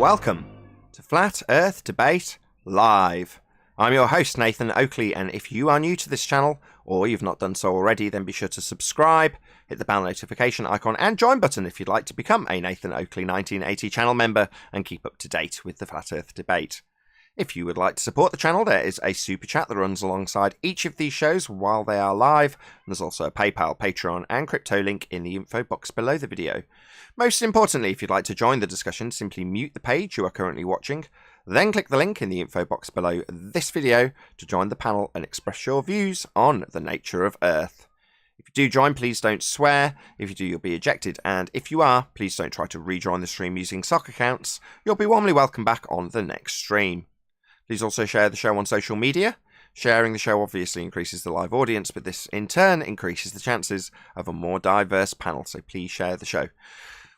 welcome to Flat Earth Debate Live. I'm your host, Nathan Oakley, and if you are new to this channel, or you've not done so already, then be sure to subscribe, hit the bell notification icon, and join button if you'd like to become a Nathan Oakley 1980 channel member and keep up to date with the Flat Earth Debate. If you would like to support the channel, there is a super chat that runs alongside each of these shows while they are live, and there's also a PayPal, Patreon, and crypto link in the info box below the video. Most importantly, if you'd like to join the discussion, simply mute the page you are currently watching, then click the link in the info box below this video to join the panel and express your views on the nature of Earth. If you do join, please don't swear. If you do, you'll be ejected, and if you are, please don't try to rejoin the stream using sock accounts. You'll be warmly welcome back on the next stream. Please also share the show on social media. Sharing the show obviously increases the live audience, but this in turn increases the chances of a more diverse panel, so please share the show.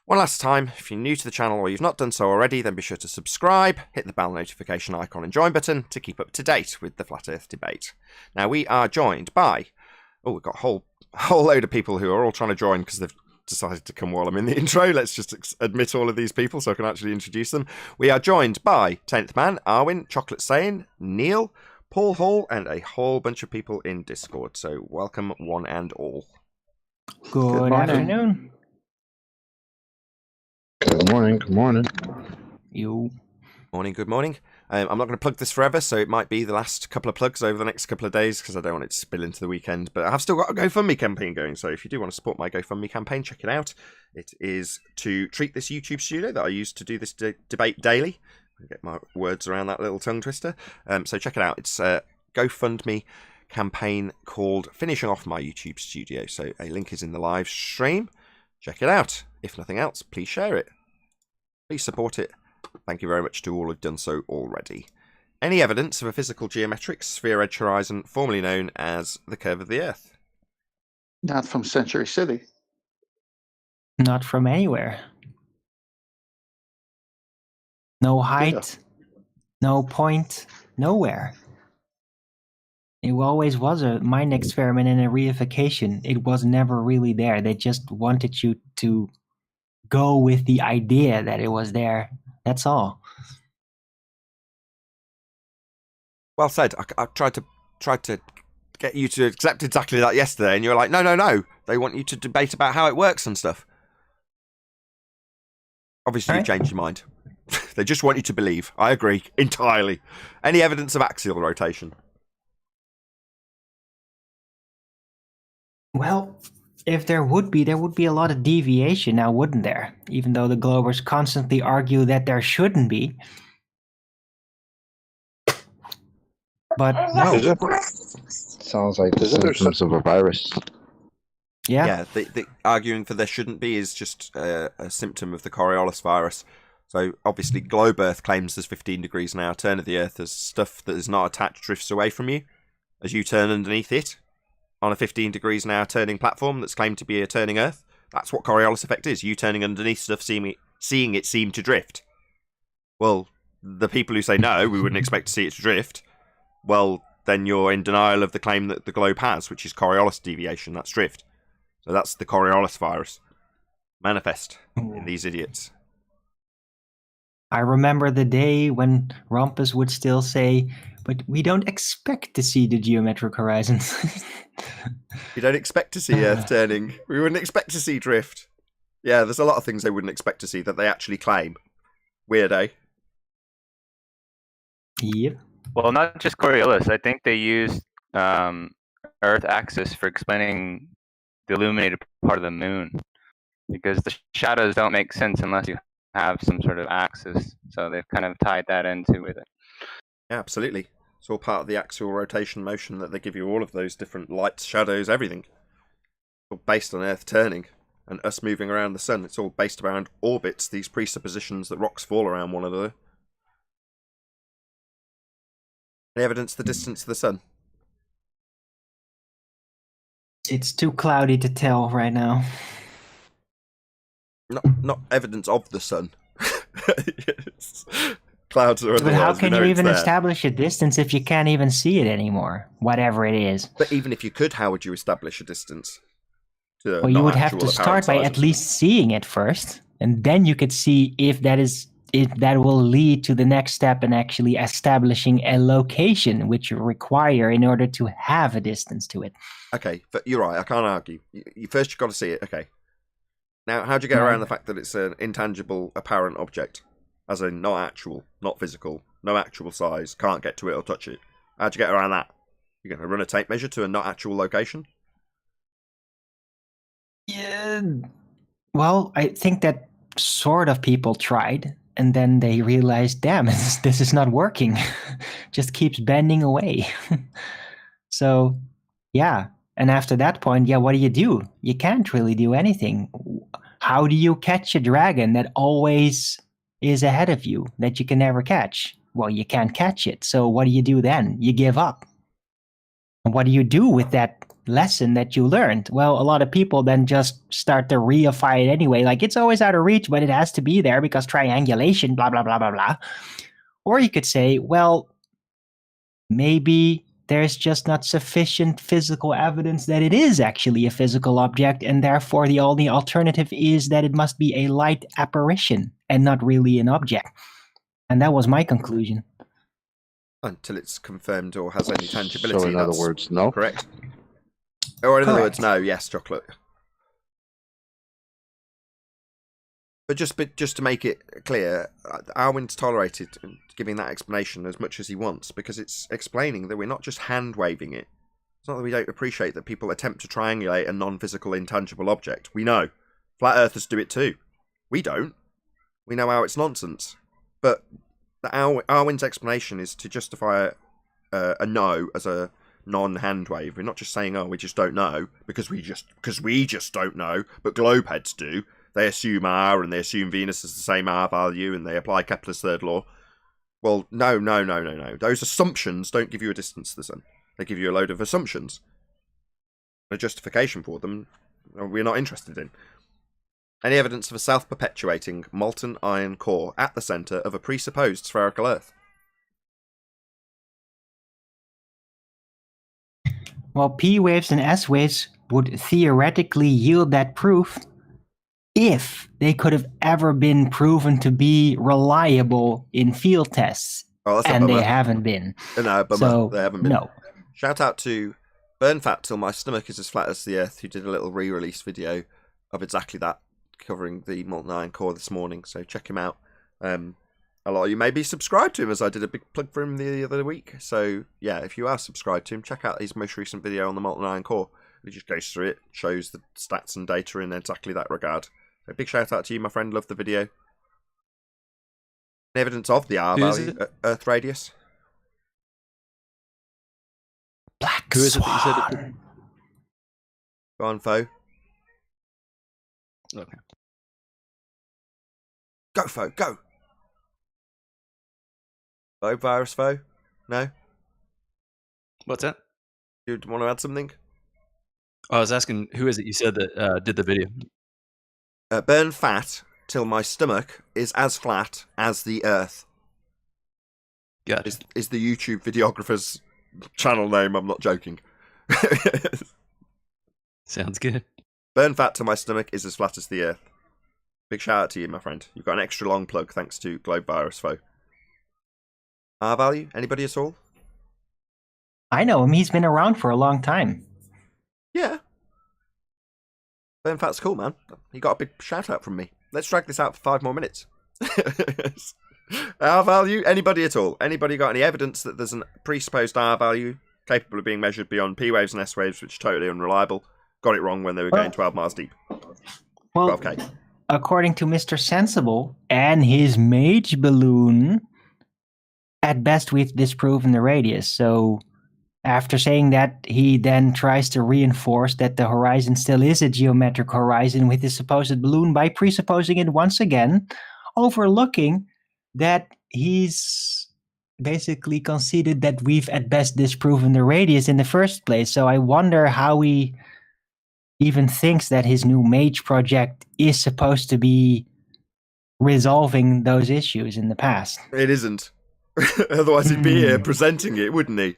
One last time, if you're new to the channel or you've not done so already, then be sure to subscribe, hit the bell notification icon and join button to keep up to date with the Flat Earth Debate. Now we are joined by, we've got a whole load of people who are all trying to join because they've decided to come while I'm in the intro. Let's just admit all of these people so I can actually introduce them. We are joined by 10th Man, Arwin, Chocolate Sane, Neil, Paul Hall, and a whole bunch of people in Discord. So welcome one and all. Good afternoon. Good morning, good morning. You. Morning, good morning. I'm not going to plug this forever, so it might be the last couple of plugs over the next couple of days because I don't want it to spill into the weekend. But I've still got a GoFundMe campaign going, so if you do want to support my GoFundMe campaign, check it out. It is to treat this YouTube studio that I use to do this debate daily. I get my words around that little tongue twister. So check it out. It's a GoFundMe campaign called Finishing Off My YouTube Studio. So a link is in the live stream. Check it out. If nothing else, please share it. Please support it. Thank you very much to all who've done so already. Any evidence of a physical geometric sphere-edge horizon, formerly known as the curve of the Earth? Not from Century City. Not from anywhere. No height, no point, nowhere. It always was a mind experiment and a reification. It was never really there. They just wanted you to go with the idea that it was there. That's all. Well said. I tried to get you to accept exactly that yesterday, and you were like, no. They want you to debate about how it works and stuff. Obviously, you changed your mind. They just want you to believe. I agree entirely. Any evidence of axial rotation? Well, if there would be a lot of deviation now, wouldn't there? Even though the Globers constantly argue that there shouldn't be. But no. Sounds like the symptoms of a virus. Yeah. The arguing for there shouldn't be is just a symptom of the Coriolis virus. So obviously Globe Earth claims there's 15 degrees now. Turn of the Earth as stuff that is not attached drifts away from you as you turn underneath it on a 15 degrees now turning platform that's claimed to be a turning Earth. That's what Coriolis effect is. You turning underneath stuff, seeing it seem to drift. Well, the people who say no, we wouldn't expect to see it to drift, well, then you're in denial of the claim that the globe has, which is Coriolis deviation. That's drift. So that's the Coriolis virus. Manifest in these idiots. I remember the day when Rumpus would still say, but we don't expect to see the geometric horizons. We don't expect to see Earth turning. We wouldn't expect to see drift. Yeah, there's a lot of things they wouldn't expect to see that they actually claim. Weird, eh? Yep. Well, not just Coriolis. I think they used Earth axis for explaining the illuminated part of the moon. Because the shadows don't make sense unless you have some sort of axis. So they've kind of tied that into with it. Yeah, absolutely. It's all part of the axial rotation motion that they give you all of those different lights, shadows, everything. All based on Earth turning and us moving around the sun. It's all based around orbits, these presuppositions that rocks fall around one another. Any evidence of the distance of the sun? It's too cloudy to tell right now. Not evidence of the sun. Yes. Clouds are. But how can you even establish a distance if you can't even see it anymore? Whatever it is. But even if you could, how would you establish a distance? Well, you would have to start by at least seeing it first, and then you could see if that will lead to the next step in actually establishing a location which you require in order to have a distance to it. Okay, but you're right. I can't argue. First, you've got to see it. Okay. Now, how do you get around the fact that it's an intangible, apparent object, as in not actual, not physical, no actual size, can't get to it or touch it? How do you get around that? You're going to run a tape measure to a not actual location? Yeah. Well, I think that sort of people tried, and then they realized, damn, this is not working. Just keeps bending away. So, yeah. And after that point, yeah, what do? You can't really do anything. How do you catch a dragon that always is ahead of you, that you can never catch? Well, you can't catch it. So what do you do then? You give up. And what do you do with that lesson that you learned? Well, a lot of people then just start to reify it anyway. Like, it's always out of reach, but it has to be there because triangulation, blah, blah, blah, blah, blah. Or you could say, well, maybe there's just not sufficient physical evidence that it is actually a physical object, and therefore the only alternative is that it must be a light apparition and not really an object. And that was my conclusion. Until it's confirmed or has any tangibility. So in other words, no? Correct. Or in other words, no, yes, chocolate. But just to make it clear, Arwin's tolerated giving that explanation as much as he wants, because it's explaining that we're not just hand-waving it. It's not that we don't appreciate that people attempt to triangulate a non-physical, intangible object. We know. Flat Earthers do it too. We don't. We know how it's nonsense. But Arwin's explanation is to justify a no as a non-hand wave. We're not just saying, oh, we just don't know, because we just don't know, but globeheads do. They assume R, and they assume Venus is the same R value, and they apply Kepler's third law. Well, no. Those assumptions don't give you a distance to the sun. They give you a load of assumptions. A justification for them we're not interested in. Any evidence of a self-perpetuating molten iron core at the centre of a presupposed spherical Earth? Well, P waves and S waves would theoretically yield that proof if they could have ever been proven to be reliable in field tests. Oh, that's and they haven't been. No, bummer. So, they haven't been. No. Shout out to Burn Fat Till My Stomach Is As Flat As the Earth, who did a little re-release video of exactly that, covering the molten iron core this morning. So check him out. A lot of you may be subscribed to him, as I did a big plug for him the other week. So yeah, if you are subscribed to him, check out his most recent video on the molten iron core. He just goes through it, shows the stats and data in exactly that regard. So big shout out to you, my friend. Love the video. Evidence of the R value, Earth radius. Black Who is it that you said Swan. it? Go on, Foe. Okay. Go, Foe, go. Foe, virus, Foe? No? What's that? You want to add something? I was asking, who is it you said that did the video? Burn fat till my stomach is as flat as the Earth. Gotcha. Is the YouTube videographer's channel name. I'm not joking. Sounds good. Burn fat till my stomach is as flat as the Earth. Big shout out to you, my friend. You've got an extra long plug thanks to Globe Virus Foe. R value? Anybody at all? I know him. He's been around for a long time. Yeah. Burn fat's cool, man. He got a big shout out from me. Let's drag this out for 5 more minutes. R value? Anybody at all? Anybody got any evidence that there's a presupposed R value capable of being measured beyond P waves and S waves, which are totally unreliable? Got it wrong when they were going 12 miles deep. Well, 12K. According to Mr. Sensible and his MAGE balloon, at best we've disproven the radius. So after saying that, he then tries to reinforce that the horizon still is a geometric horizon with his supposed balloon by presupposing it once again, overlooking that he's basically conceded that we've at best disproven the radius in the first place. So I wonder how he even thinks that his new MAGE project is supposed to be resolving those issues in the past. It isn't. Otherwise he'd be here presenting it, wouldn't he?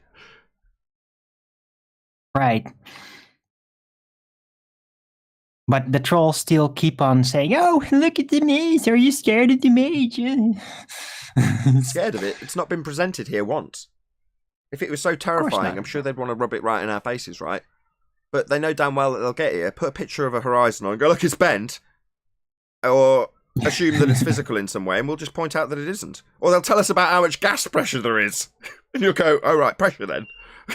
Right. But the trolls still keep on saying, "Oh, look at the maze. Are you scared of the MAGE?" Scared of it? It's not been presented here once. If it was so terrifying, I'm sure they'd want to rub it right in our faces, right? But they know damn well that they'll get here, put a picture of a horizon on and go, look, it's bent. Or assume that it's physical in some way, and we'll just point out that it isn't. Or they'll tell us about how much gas pressure there is. And you'll go, oh, right, pressure then.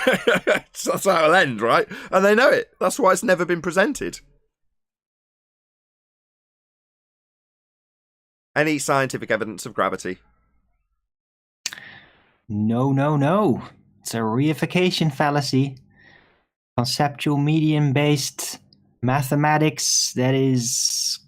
That's how it'll end, right? And they know it. That's why it's never been presented. Any scientific evidence of gravity? No, no, no. It's a reification fallacy. Conceptual medium-based mathematics that is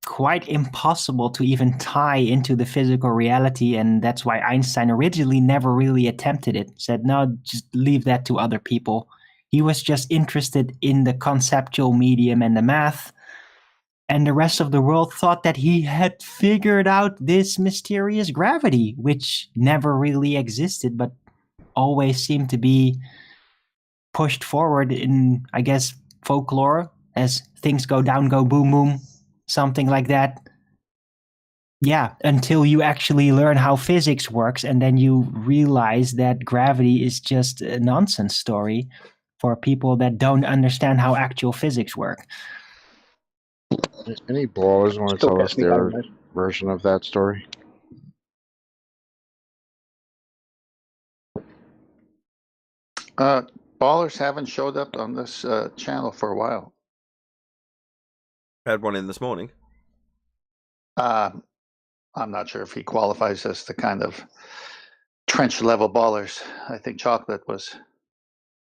quite impossible to even tie into the physical reality, and that's why Einstein originally never really attempted it. Said, no, just leave that to other people. He was just interested in the conceptual medium and the math, and the rest of the world thought that he had figured out this mysterious gravity, which never really existed, but always seemed to be pushed forward in, I guess, folklore, as things go down, go boom, boom, something like that. Yeah, until you actually learn how physics works, and then you realize that gravity is just a nonsense story for people that don't understand how actual physics work. Any ballers want to Still tell us guessing their on it. version of that story? Ballers haven't showed up on this channel for a while. Had one in this morning. I'm not sure if he qualifies as the kind of trench level ballers. I think Chocolate was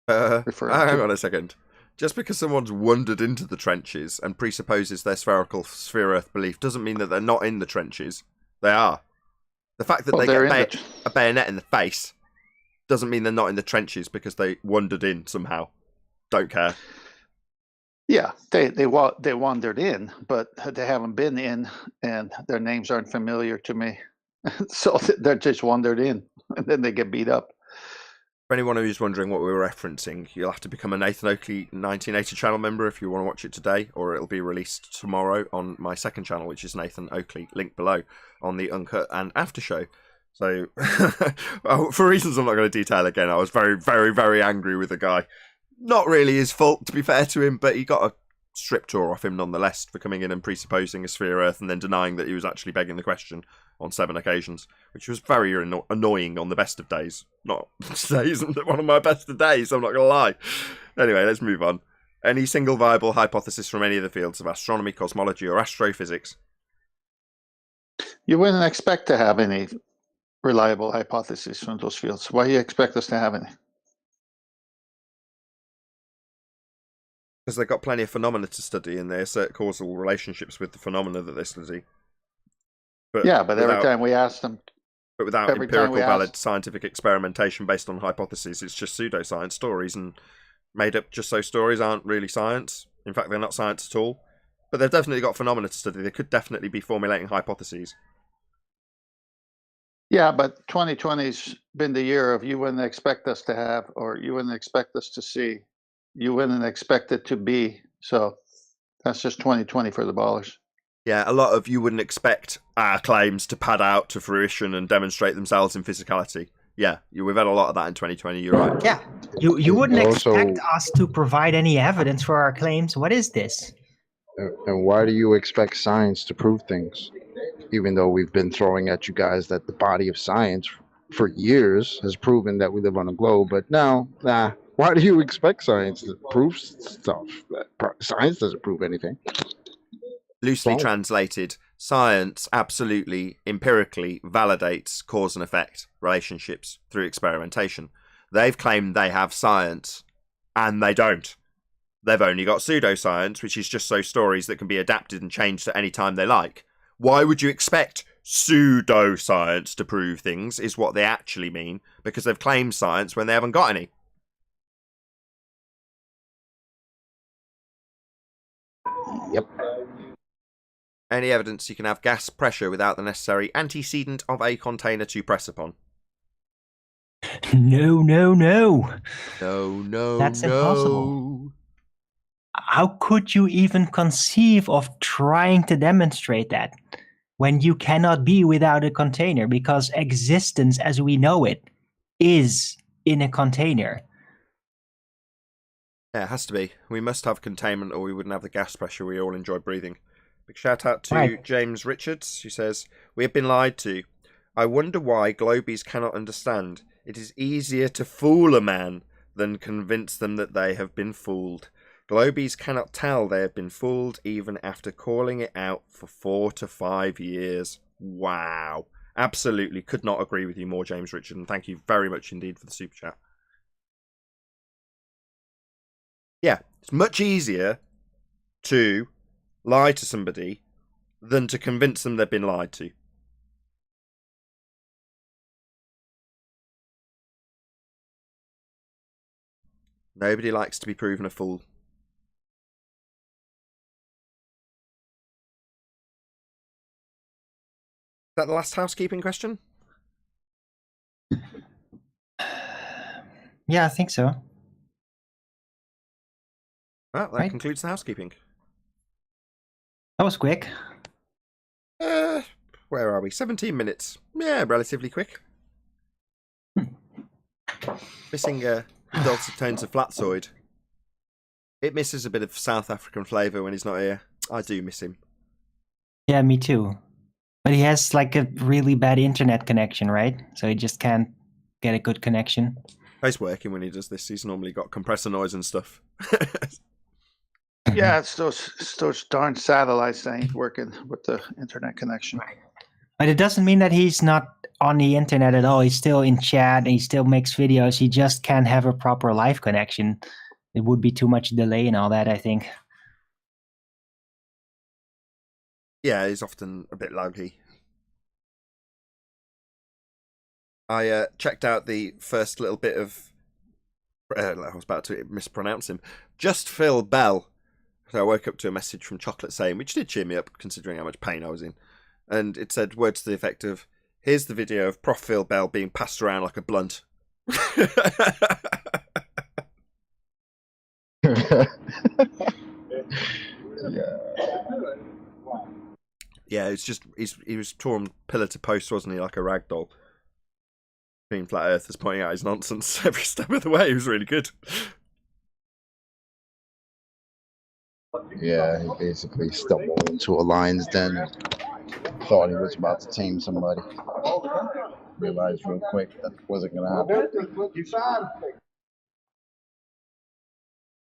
referring Hang to. on a second. Just because someone's wandered into the trenches and presupposes their spherical sphere Earth belief doesn't mean that they're not in the trenches. They are. The fact that Well, they they're get in a bayonet in the face doesn't mean they're not in the trenches because they wandered in somehow. Don't care. Yeah, they wandered in, but they haven't been in, and their names aren't familiar to me. So they're just wandered in, and then they get beat up. For anyone who's wondering what we were referencing, you'll have to become a Nathan Oakley 1980 channel member if you want to watch it today, or it'll be released tomorrow on my second channel, which is Nathan Oakley, link below, on the Uncut and After Show. So, well, for reasons I'm not going to detail again, I was very, very, very angry with the guy. Not really his fault, to be fair to him, but he got a strip tour off him nonetheless for coming in and presupposing a sphere Earth and then denying that he was actually begging the question on 7 occasions, which was very annoying on the best of days. Not today isn't one of my best of days, I'm not going to lie. Anyway, let's move on. Any single viable hypothesis from any of the fields of astronomy, cosmology, or astrophysics? You wouldn't expect to have any reliable hypotheses from those fields. Why do you expect us to have any? Because they've got plenty of phenomena to study and they assert causal relationships with the phenomena that they study. But Yeah, but every time we ask them, But without every time empirical, we valid ask- scientific experimentation based on hypotheses, it's just pseudoscience stories, and made up just so stories aren't really science. In fact, they're not science at all. But they've definitely got phenomena to study. They could definitely be formulating hypotheses. yeah, but 2020's been the year of you wouldn't expect us to have, or you wouldn't expect us to see, you wouldn't expect it to be. So that's just 2020 for the ballers. Yeah, a lot of you wouldn't expect our claims to pad out to fruition and demonstrate themselves in physicality. Yeah, we've had a lot of that in 2020, you're right. Yeah, you wouldn't Also- expect us to provide any evidence for our claims. What is this? And why do you expect science to prove things? Even though we've been throwing at you guys that the body of science for years has proven that we live on a globe, but now, why do you expect science to prove stuff? Science doesn't prove anything. Loosely Well- translated, science absolutely, empirically validates cause and effect relationships through experimentation. They've claimed they have science, and they don't. They've only got pseudoscience, which is just so stories that can be adapted and changed at any time they like. Why would you expect pseudoscience to prove things, is what they actually mean, because they've claimed science when they haven't got any. Yep. Any evidence you can have gas pressure without the necessary antecedent of a container to press upon? No, no, no. No, no, That's no. impossible. how could you even conceive of trying to demonstrate that when you cannot be without a container, because existence as we know it is in a container? Yeah, it has to be. We must have containment or we wouldn't have the gas pressure we all enjoy breathing. Big shout out to Right. James Richards, who says, "We have been lied to. I wonder why globies cannot understand. It is easier to fool a man than convince them that they have been fooled. Globies cannot tell they have been fooled even after calling it out for 4 to 5 years." Wow. Absolutely could not agree with you more, James Richard, and thank you very much indeed for the super chat. Yeah, it's much easier to lie to somebody than to convince them they've been lied to. Nobody likes to be proven a fool. Is that the last housekeeping question? Yeah, I think so. Well, that Right. concludes the housekeeping. That was quick. Where are we? 17 minutes. Yeah, relatively quick. Missing dulcet tones of Flatzoid. It misses a bit of South African flavour when he's not here. I do miss him. Yeah, me too. But he has like a really bad internet connection, right? So he just can't get a good connection. He's working when he does this. He's normally got compressor noise and stuff. Yeah, it's those darn satellites that ain't working with the internet connection. But it doesn't mean that he's not on the internet at all. He's still in chat and he still makes videos. He just can't have a proper live connection. It would be too much delay and all that, I think. Yeah, he's often a bit laggy. I checked out the first little bit of... I was about to mispronounce him. Just Phil Bell. So I woke up to a message from Chocolate saying, which did cheer me up considering how much pain I was in. And it said words to the effect of, "Here's the video of Prof. Phil Bell being passed around like a blunt." Yeah, it's just he was torn pillar to post, wasn't he, like a rag doll? Being flat earthers pointing out his nonsense every step of the way. He was really good. Yeah, he basically stumbled into a lion's den. Thought he was about to tame somebody. Realized real quick that wasn't going to happen.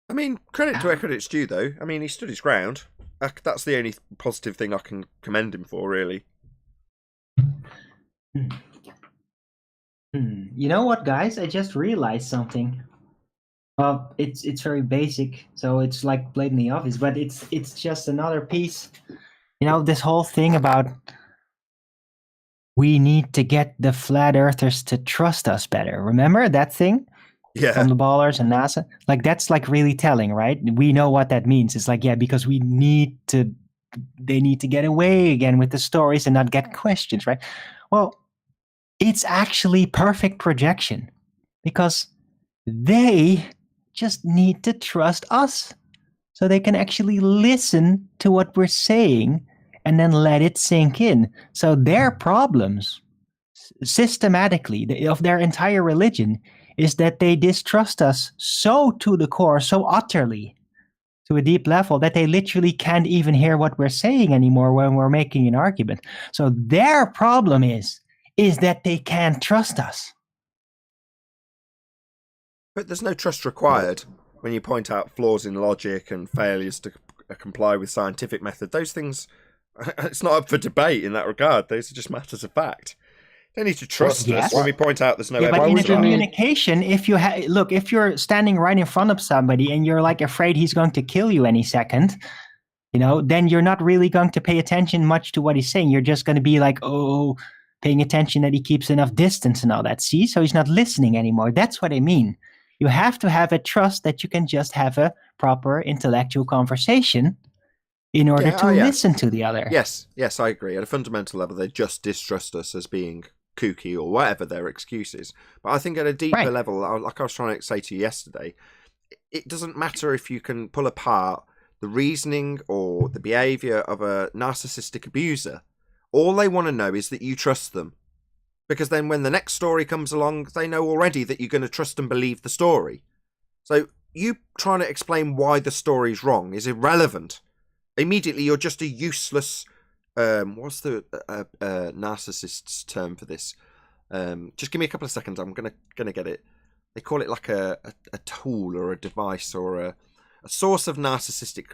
I mean, credit to where credit's due, though. I mean, he stood his ground. That's the only positive thing I can commend him for, really. You know what, guys? I just realized something. It's very basic, so it's like blatantly obvious, but it's just another piece. You know, this whole thing about we need to get the flat earthers to trust us better. Remember that thing? Yeah. From the ballers and NASA? Like, that's like really telling, right? We know what that means. It's like, yeah, because they need to get away again with the stories and not get questions, right? Well, it's actually perfect projection because they just need to trust us so they can actually listen to what we're saying and then let it sink in. So their problems systematically of their entire religion is that they distrust us so to the core, so utterly, to a deep level, that they literally can't even hear what we're saying anymore when we're making an argument. So their problem is that they can't trust us. But there's no trust required when you point out flaws in logic and failures to comply with scientific method. Those things, it's not up for debate in that regard. Those are just matters of fact. They need to trust us when we point out there's no but in evidence. a communication, if you're standing right in front of somebody and you're like afraid he's going to kill you any second, then you're not really going to pay attention much to what he's saying. You're just going to be like, paying attention that he keeps enough distance and all that. See, so he's not listening anymore. That's what I mean. You have to have a trust that you can just have a proper intellectual conversation in order to listen to the other. Yes, I agree. At a fundamental level, they just distrust us as being kooky or whatever their excuse is. But I think at a deeper level, like I was trying to say to you yesterday, it doesn't matter if you can pull apart the reasoning or the behavior of a narcissistic abuser, all they want to know is that you trust them. Because then when the next story comes along, they know already that you're going to trust and believe the story. So you trying to explain why the story's wrong is irrelevant. Immediately, you're just a useless... what's the narcissist's term for this? Just give me a couple of seconds. I'm gonna get it. They call it like a tool or a device or a source of narcissistic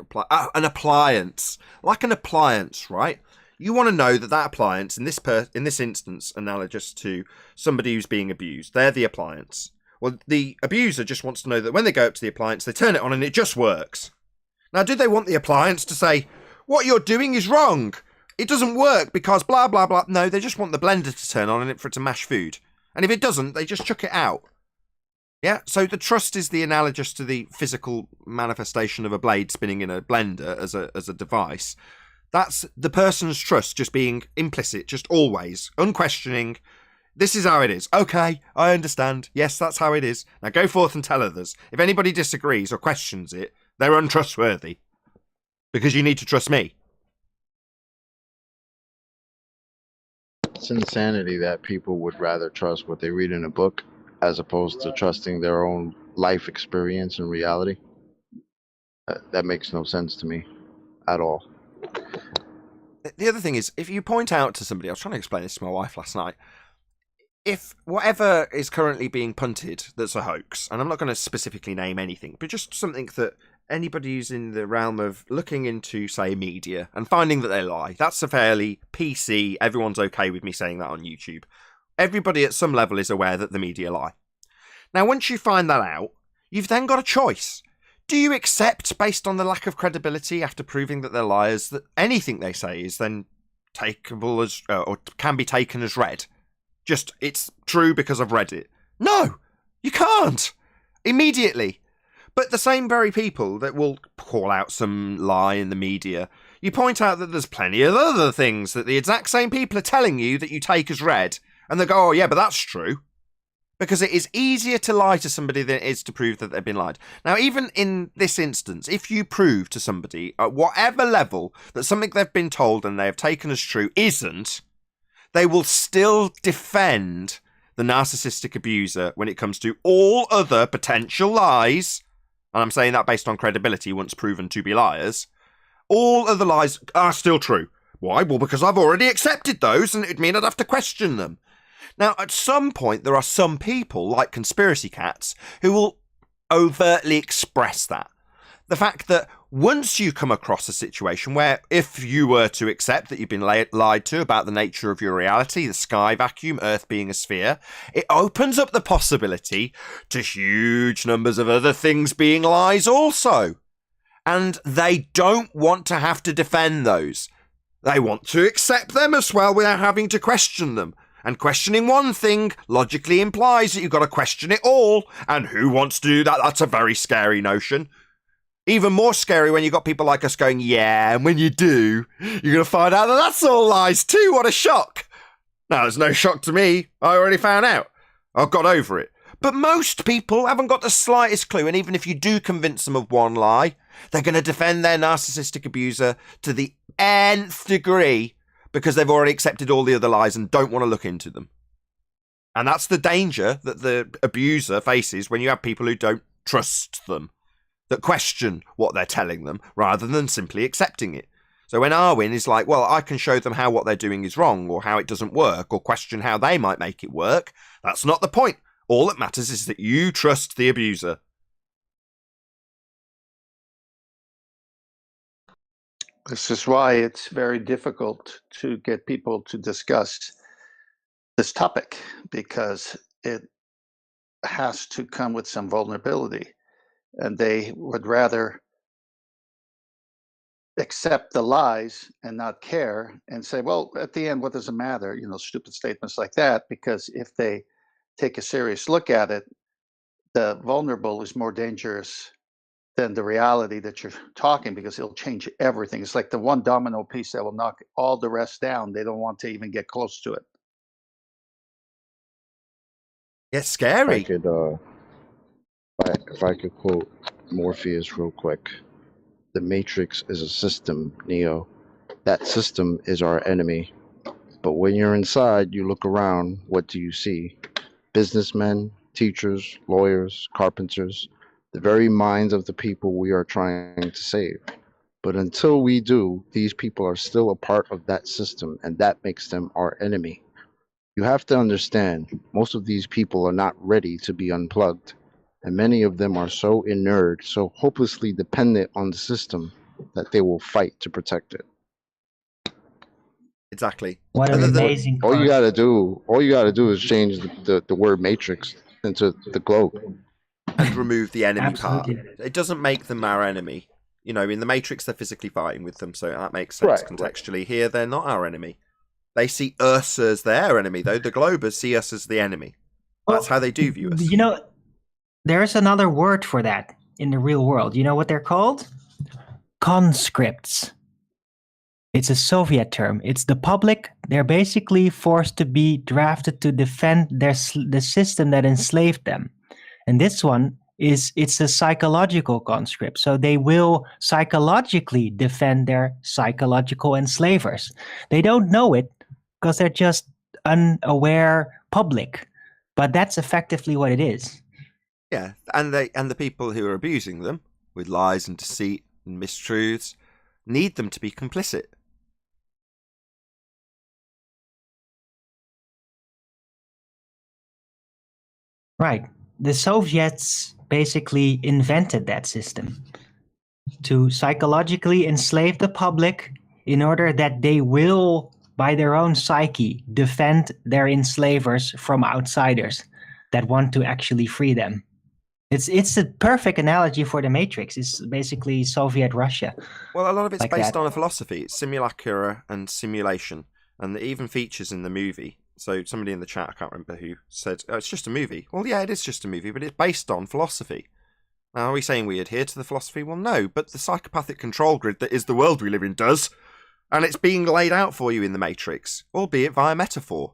an appliance, like an appliance, right? You want to know that appliance in this instance, analogous to somebody who's being abused, they're the appliance. Well, the abuser just wants to know that when they go up to the appliance, they turn it on and it just works. Now, do they want the appliance to say, what you're doing is wrong? It doesn't work because blah, blah, blah. No, they just want the blender to turn on and for it to mash food. And if it doesn't, they just chuck it out. Yeah, so the trust is the analogous to the physical manifestation of a blade spinning in a blender as a device. That's the person's trust just being implicit, just always, unquestioning. This is how it is. Okay, I understand. Yes, that's how it is. Now go forth and tell others. If anybody disagrees or questions it, they're untrustworthy. Because you need to trust me. It's insanity that people would rather trust what they read in a book as opposed to trusting their own life experience and reality. That makes no sense to me at all. The other thing is, if you point out to somebody, I was trying to explain this to my wife last night, if whatever is currently being punted that's a hoax, and I'm not going to specifically name anything, but just something that anybody who's in the realm of looking into, say, media and finding that they lie, that's a fairly PC, everyone's okay with me saying that on YouTube. Everybody at some level is aware that the media lie. Now, once you find that out, you've then got a choice. Do you accept, based on the lack of credibility after proving that they're liars, that anything they say is then takeable as, or can be taken as read? Just, it's true because I've read it. No, you can't. Immediately. But the same very people that will call out some lie in the media, you point out that there's plenty of other things that the exact same people are telling you that you take as read, and they go, oh yeah, but that's true. Because it is easier to lie to somebody than it is to prove that they've been lied. Now, even in this instance, if you prove to somebody at whatever level that something they've been told and they have taken as true isn't, they will still defend the narcissistic abuser when it comes to all other potential lies. And I'm saying that based on credibility once proven to be liars. All other lies are still true. Why? Well, because I've already accepted those and it would mean I'd have to question them. Now, at some point, there are some people, like conspiracy cats, who will overtly express that. The fact that once you come across a situation where, if you were to accept that you've been lied to about the nature of your reality, the sky vacuum, Earth being a sphere, it opens up the possibility to huge numbers of other things being lies also. And they don't want to have to defend those. They want to accept them as well without having to question them. And questioning one thing logically implies that you've got to question it all. And who wants to do that? That's a very scary notion. Even more scary when you've got people like us going, yeah, and when you do, you're going to find out that that's all lies too. What a shock. Now, there's no shock to me. I already found out. I've got over it. But most people haven't got the slightest clue. And even if you do convince them of one lie, they're going to defend their narcissistic abuser to the nth degree because they've already accepted all the other lies and don't want to look into them. And that's the danger that the abuser faces when you have people who don't trust them, that question what they're telling them rather than simply accepting it. So when Arwin is like, well, I can show them how what they're doing is wrong or how it doesn't work or question how they might make it work, that's not the point. All that matters is that you trust the abuser. This is why it's very difficult to get people to discuss this topic, because it has to come with some vulnerability, and they would rather accept the lies and not care and say, well, at the end, what does it matter? You know, stupid statements like that, because if they take a serious look at it, the vulnerable is more dangerous than the reality that you're talking, because it'll change everything. It's like the one domino piece that will knock all the rest down. They don't want to even get close to it. It's scary. If I could quote Morpheus real quick. The Matrix is a system, Neo. That system is our enemy. But when you're inside, you look around, what do you see? Businessmen, teachers, lawyers, carpenters, the very minds of the people we are trying to save. But until we do, these people are still a part of that system, and that makes them our enemy. You have to understand, most of these people are not ready to be unplugged, and many of them are so inured, so hopelessly dependent on the system, that they will fight to protect it. Exactly. What an Other than- amazing All you quote. gotta do is change the word matrix into the globe. and remove the enemy Absolutely. part. It doesn't make them our enemy. You know, in the Matrix, they're physically fighting with them, so that makes sense Right. contextually. Here, they're not our enemy. They see us as their enemy, though. The Globers see us as the enemy. That's how they do view us. You know, there is another word for that in the real world. You know what they're called? Conscripts. It's a Soviet term. It's the public. They're basically forced to be drafted to defend the system that enslaved them. And this one it's a psychological conscript. So they will psychologically defend their psychological enslavers. They don't know it because they're just unaware public. But that's effectively what it is. Yeah, and the people who are abusing them with lies and deceit and mistruths need them to be complicit. Right. The Soviets basically invented that system to psychologically enslave the public in order that they will, by their own psyche, defend their enslavers from outsiders that want to actually free them. It's a perfect analogy for the Matrix. It's basically Soviet Russia. Well, a lot of it's Like based that. on a philosophy. It's simulacra and simulation. And it even features in the movie. So somebody in the chat, I can't remember who, said, oh, it's just a movie. Well, yeah, it is just a movie, but it's based on philosophy. Now, are we saying we adhere to the philosophy? Well, no, but the psychopathic control grid that is the world we live in does. And it's being laid out for you in the Matrix, albeit via metaphor.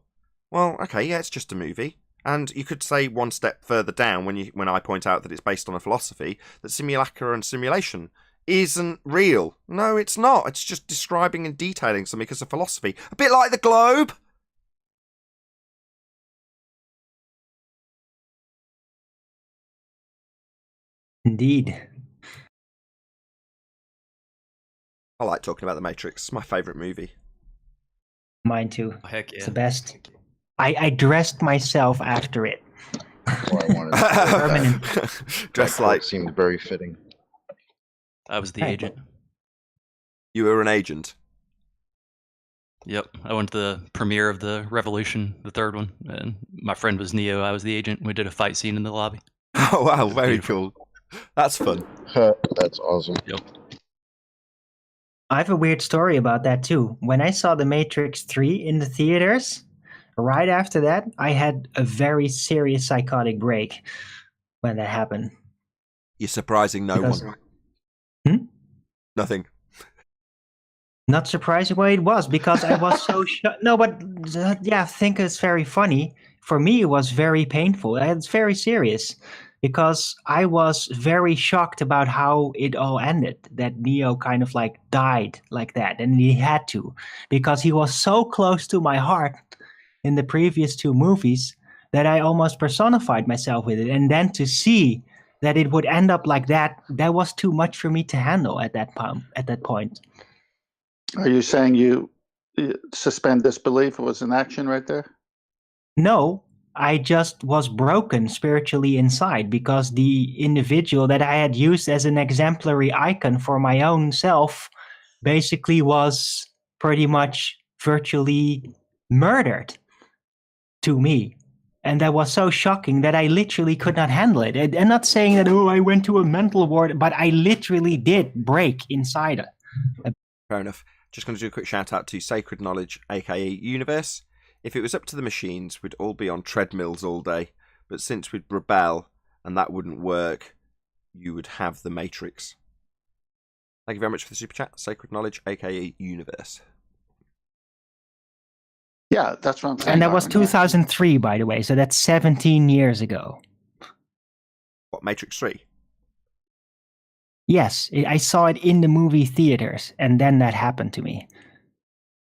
Well, okay, yeah, it's just a movie. And you could say one step further down when I point out that it's based on a philosophy, that simulacra and simulation isn't real. No, it's not. It's just describing and detailing something as a philosophy. A bit like the globe. Indeed. I like talking about the Matrix. It's my favourite movie. Mine too. Oh, heck yeah. It's the best. I dressed myself after it. What I wanted Dressed that like seemed very fitting. I was the Hey. agent. you were an agent. Yep. I went to the premiere of the Revolution, the third one, and my friend was Neo. I was the agent. We did a fight scene in the lobby. Oh, wow, very Beautiful. cool. That's fun. That's awesome. I have a weird story about that too. When I saw The Matrix 3 in the theaters, right after that, I had a very serious psychotic break when that happened. You're surprising no Because- one. Hmm? Nothing. Not surprising why it was, because I was so no, but yeah, I think it's very funny. For me, it was very painful. It's very serious because I was very shocked about how it all ended. That Neo kind of like died like that, and he had to, because he was so close to my heart in the previous two movies that I almost personified myself with it. And then to see that it would end up like that, that was too much for me to handle at that point. Are you saying you suspend disbelief was an action right there? No, I just was broken spiritually inside because the individual that I had used as an exemplary icon for my own self basically was pretty much virtually murdered to me. And that was so shocking that I literally could not handle it. And not saying that, oh, I went to a mental ward, but I literally did break inside. Fair enough. Just going to do a quick shout out to Sacred Knowledge, aka Universe. If it was up to the machines, we'd all be on treadmills all day. But since we'd rebel and that wouldn't work, you would have the Matrix. Thank you very much for the super chat. Sacred Knowledge, aka Universe. Yeah, that's what I'm saying. And that was Armin, yeah. 2003, by the way. So that's 17 years ago. What, Matrix 3? Yes, I saw it in the movie theaters, and then that happened to me.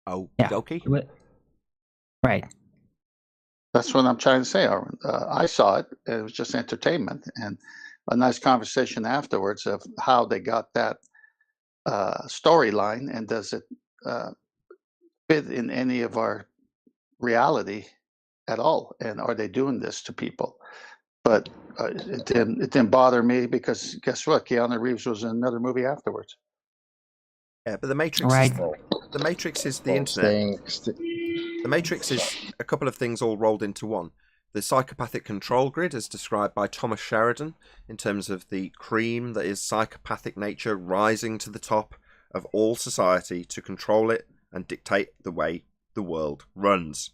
Oh, Yeah. okay. Right. That's what I'm trying to say, Arwen. I saw it. It was just entertainment and a nice conversation afterwards of how they got that storyline, and does it fit in any of our reality at all? And are they doing this to people? But it didn't bother me, because guess what? Keanu Reeves was in another movie afterwards. Yeah, but the Matrix Right. the Matrix is the Well, internet. The Matrix is a couple of things all rolled into one. The psychopathic control grid, as described by Thomas Sheridan, in terms of the cream that is psychopathic nature rising to the top of all society to control it and dictate the way the world runs.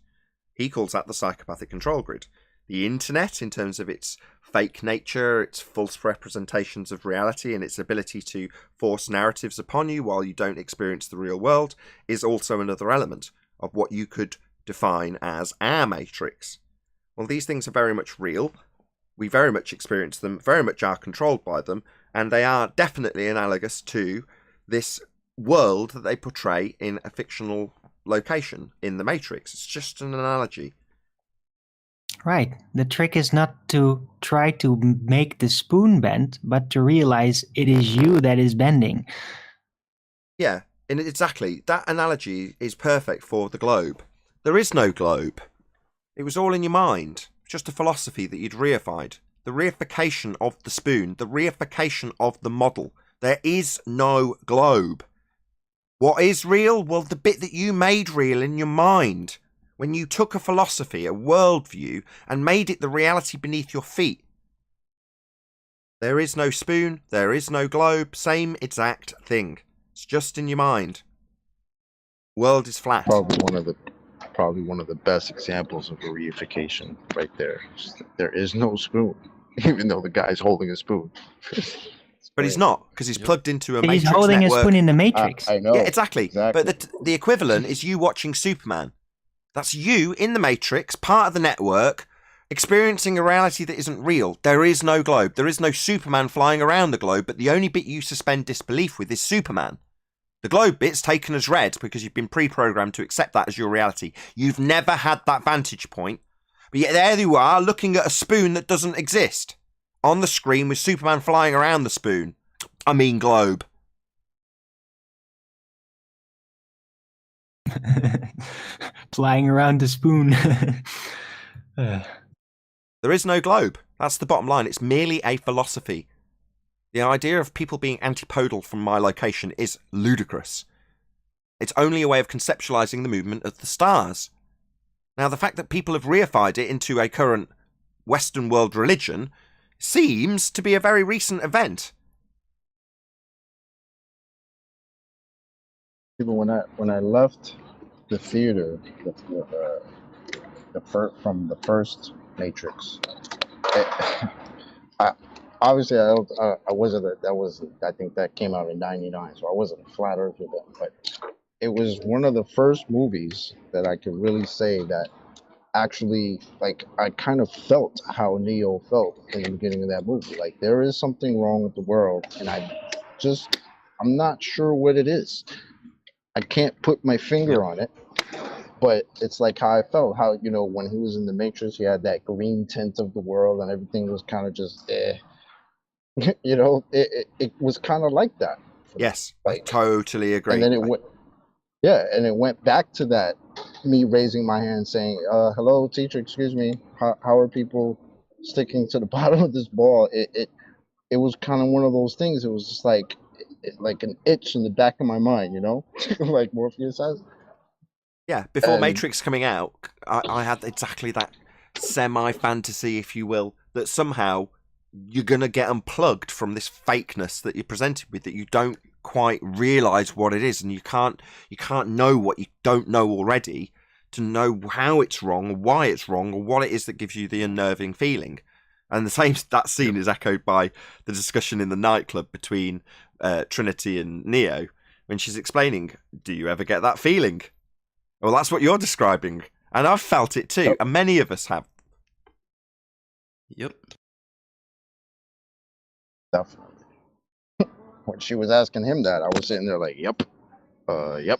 He calls that the psychopathic control grid. The internet, in terms of its fake nature, its false representations of reality, and its ability to force narratives upon you while you don't experience the real world, is also another element of what you could define as our matrix. Well, these things are very much real. We very much experience them, very much are controlled by them, and they are definitely analogous to this world that they portray in a fictional location in the Matrix. It's just an analogy. Right. The trick is not to try to make the spoon bend, but to realize it is you that is bending. Yeah, and exactly. That analogy is perfect for the globe. There is no globe. It was all in your mind. Just a philosophy that you'd reified. The reification of the spoon. The reification of the model. There is no globe. What is real? Well, the bit that you made real in your mind. When you took a philosophy, a worldview, and made it the reality beneath your feet. There is no spoon. There is no globe. Same exact thing. It's just in your mind. World is flat. Probably one of the best examples of a reification right there. There is no spoon, even though the guy's holding a spoon. But he's not, because he's plugged into a He's Matrix holding network. a spoon in the Matrix. I know. Yeah, exactly. But the equivalent is you watching Superman. That's you in the Matrix, part of the network, experiencing a reality that isn't real. There is no globe. There is no Superman flying around the globe, but the only bit you suspend disbelief with is Superman. The globe bit's taken as read because you've been pre-programmed to accept that as your reality. You've never had that vantage point, but yet there you are looking at a spoon that doesn't exist on the screen with Superman flying around the spoon. I mean globe. Flying around the spoon. There is no globe. That's the bottom line. It's merely a philosophy. The idea of people being antipodal from my location is ludicrous. It's only a way of conceptualizing the movement of the stars. Now, the fact that people have reified it into a current Western world religion seems to be a very recent event. Even when I left the theater, from the first Matrix, obviously I wasn't. I think that came out in '99, so I wasn't a flat earther then. But it was one of the first movies that I could really say that actually, like, I kind of felt how Neo felt in the beginning of that movie. Like, there is something wrong with the world, and I'm not sure what it is. I can't put my finger on it, but it's like how I felt. How, when he was in the Matrix, he had that green tint of the world, and everything was kind of just it was kind of like that. Yes, like, I totally agree. And then it went back to that, me raising my hand saying, hello, teacher, excuse me, how are people sticking to the bottom of this ball? It was kind of one of those things. It was just like an itch in the back of my mind, like Morpheus says. Yeah, before Matrix coming out, I had exactly that semi-fantasy, if you will, that somehow you're going to get unplugged from this fakeness that you're presented with, that you don't quite realise what it is, and you can't know what you don't know already to know how it's wrong, or why it's wrong, or what it is that gives you the unnerving feeling. And that scene is echoed by the discussion in the nightclub between Trinity and Neo, when she's explaining, do you ever get that feeling? Well, that's what you're describing. And I've felt it too, and many of us have. Yep. Definitely. when she was asking him that, I was sitting there like, yep, yep.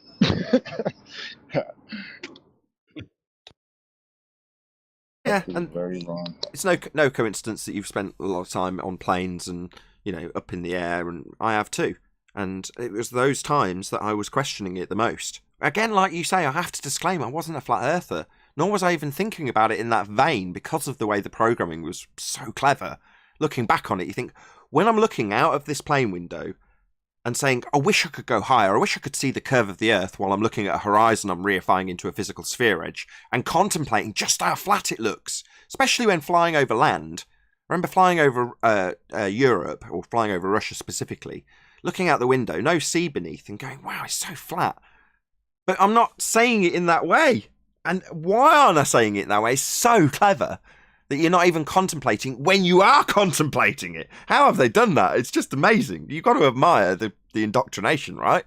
Yeah, He's and very wrong. it's no coincidence that you've spent a lot of time on planes and, you know, up in the air, and I have too. And it was those times that I was questioning it the most. Again, like you say, I have to disclaim I wasn't a flat earther, nor was I even thinking about it in that vein because of the way the programming was so clever. Looking back on it, you think, when I'm looking out of this plane window and saying, I wish I could go higher, I wish I could see the curve of the Earth while I'm looking at a horizon I'm reifying into a physical sphere edge, and contemplating just how flat it looks, especially when flying over land. I remember flying over Europe, or flying over Russia specifically, looking out the window, no sea beneath, and going, wow, it's so flat. But I'm not saying it in that way. And why aren't I saying it in that way? It's so clever that you're not even contemplating when you are contemplating it. How have they done that? It's just amazing. You've got to admire the indoctrination, right?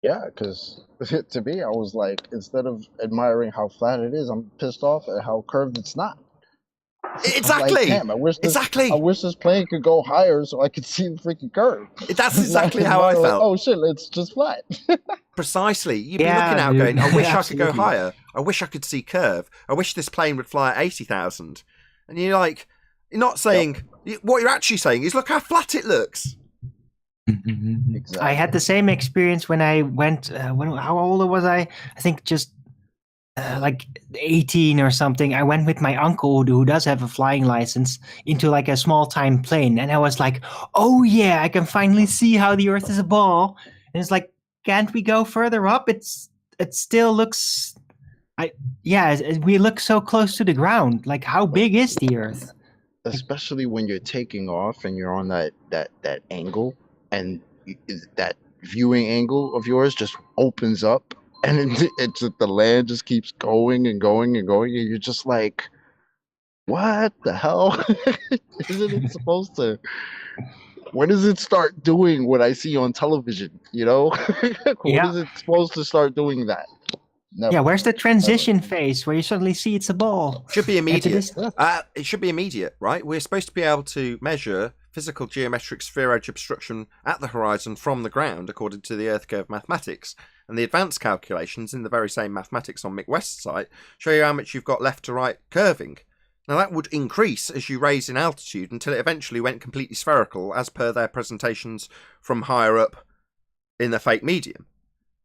Yeah, because to me, I was like, instead of admiring how flat it is, I'm pissed off at how curved it's not. Exactly. Like, damn, I wish this plane could go higher so I could see the freaking curve. That's exactly how I felt. Like, oh shit, it's just flat. Precisely. You'd be looking out going, I wish I could go higher. I wish I could see curve. I wish this plane would fly at 80,000. And you're like, you're not saying, what you're actually saying is, look how flat it looks. Exactly. I had the same experience when I went, how old was I? I think just like 18 or something. I went with my uncle who does have a flying license into like a small time plane, and I was like, oh yeah, I can finally see how the Earth is a ball. And it's like, can't we go further up? It still looks, we look so close to the ground. Like, how big is the Earth? Especially when you're taking off and you're on that angle, and that viewing angle of yours just opens up, and it's the land just keeps going and going and going, and you're just like, what the hell? Isn't it supposed to? When does it start doing what I see on television? You know, when is it supposed to start doing that? Never. Yeah, where's the transition phase where you suddenly see it's a ball? Should be immediate. It should be immediate, right? We're supposed to be able to measure physical geometric sphere edge obstruction at the horizon from the ground according to the Earth curve mathematics. And the advanced calculations in the very same mathematics on Mick West's site show you how much you've got left to right curving. Now that would increase as you raise in altitude until it eventually went completely spherical as per their presentations from higher up in the fake medium.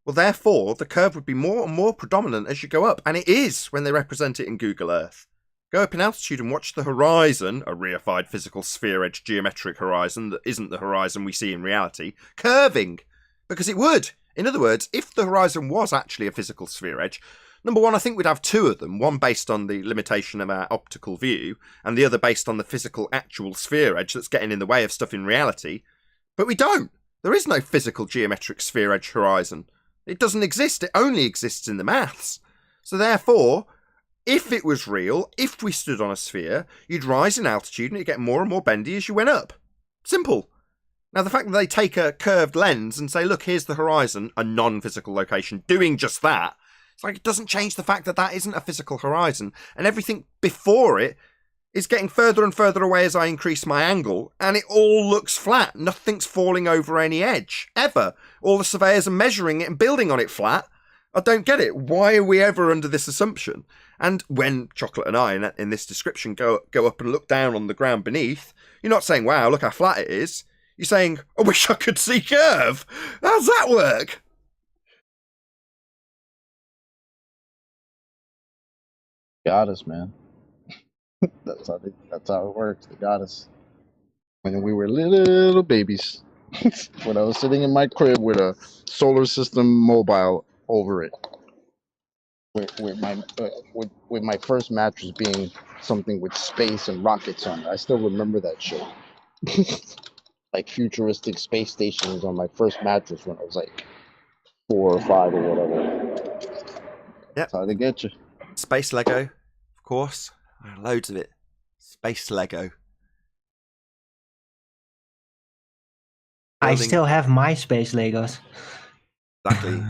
Well, therefore, the curve would be more and more predominant as you go up, and it is when they represent it in Google Earth. Go up in altitude and watch the horizon, a reified physical sphere edge geometric horizon that isn't the horizon we see in reality, curving. Because it would. In other words, if the horizon was actually a physical sphere edge, number one, I think we'd have two of them, one based on the limitation of our optical view, and the other based on the physical actual sphere edge that's getting in the way of stuff in reality. But we don't. There is no physical geometric sphere edge horizon. It doesn't exist. It only exists in the maths. So therefore, if it was real, if we stood on a sphere, you'd rise in altitude and it'd get more and more bendy as you went up. Simple. Now, the fact that they take a curved lens and say, look, here's the horizon, a non-physical location, doing just that, it's like it doesn't change the fact that that isn't a physical horizon. And everything before it is getting further and further away as I increase my angle, and it all looks flat. Nothing's falling over any edge, ever. All the surveyors are measuring it and building on it flat. I don't get it. Why are we ever under this assumption? And when Chocolate and I, in this description, go up and look down on the ground beneath, you're not saying, wow, look how flat it is. You're saying, I wish I could see curve. How's that work? Got us, man. That's how it works. They got us when we were little babies. When I was sitting in my crib with a solar system mobile over it, with my first mattress being something with space and rockets on it. I still remember that shit. Like futuristic space stations on my first mattress when I was like 4 or 5 or whatever. Yep. That's how they get you. Space Lego, of course. Loads of it. Space Lego. I still have my space Legos. Exactly.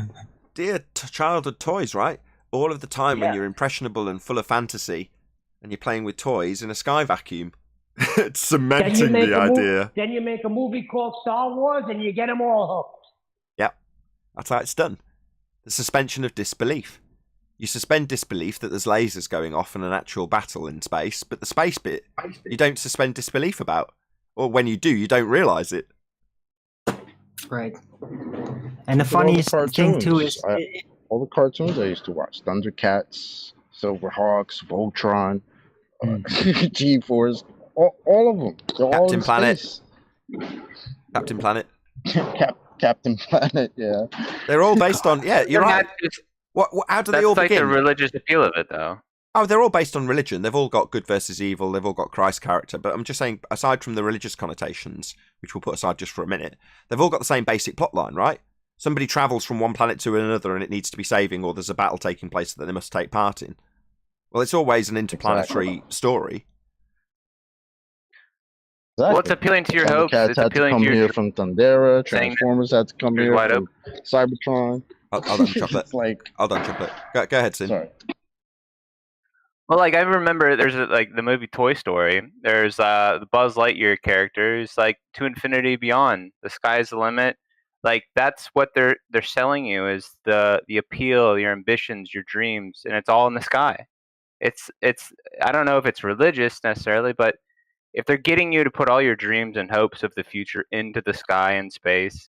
Dear childhood toys, right? All of the time when you're impressionable and full of fantasy and you're playing with toys in a sky vacuum. It's cementing the idea. Then you make a movie called Star Wars, and you get them all hooked. Yep, that's how it's done. The suspension of disbelief. You suspend disbelief that there's lasers going off in an actual battle in space, but the space bit, you don't suspend disbelief about. Or when you do, you don't realise it. Right. And the funniest thing too is all the cartoons I used to watch: Thundercats, Silverhawks, Voltron, G-Force, all of them. They're Captain all Planet. Space. Captain Planet. Captain Planet, yeah. They're all based on, yeah, you're right. How do they all begin? That's like the religious appeal of it, though. Oh, they're all based on religion. They've all got good versus evil. They've all got Christ character. But I'm just saying, aside from the religious connotations, which we'll put aside just for a minute, they've all got the same basic plot line, right? Somebody travels from one planet to another and it needs to be saving, or there's a battle taking place that they must take part in. Well, it's always an interplanetary story. Exactly. Well, it's appealing to your hopes. Thundercats It's had to appealing come to your here from Thundera. Transformers had to come here from Cybertron. Hold on, Chocolate. It's like, hold on, Chocolate. Go ahead, Sin. sorry. Well, like I remember, there's like the movie Toy Story. There's the Buzz Lightyear characters, like to infinity beyond. The sky's the limit. Like that's what they're selling you is the appeal, your ambitions, your dreams, and it's all in the sky. It's I don't know if it's religious necessarily, but if they're getting you to put all your dreams and hopes of the future into the sky and space,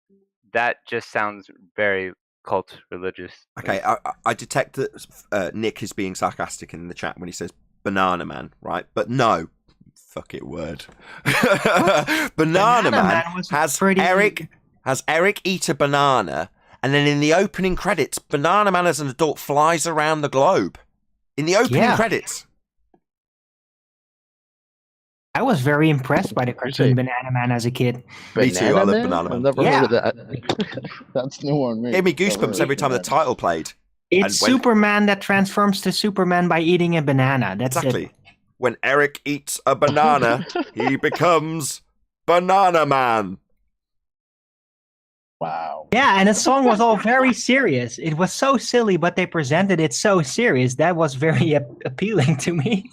that just sounds very cult religious. Okay, I detect that Nick is being sarcastic in the chat when he says banana man, right? But no, fuck it, word. Banana man has Eric eat a banana, and then in the opening credits, Banana Man as an adult flies around the globe. In the opening credits. I was very impressed by the cartoon Banana Man as a kid. Me too, I love Banana Man. I've never heard of that. That's new on me. Gave me goosebumps every time the title played. It's Superman that transforms to Superman by eating a banana. That's exactly. it. When Eric eats a banana, he becomes Banana Man. Wow. Yeah, and the song was all very serious. It was so silly, but they presented it so serious. That was very appealing to me.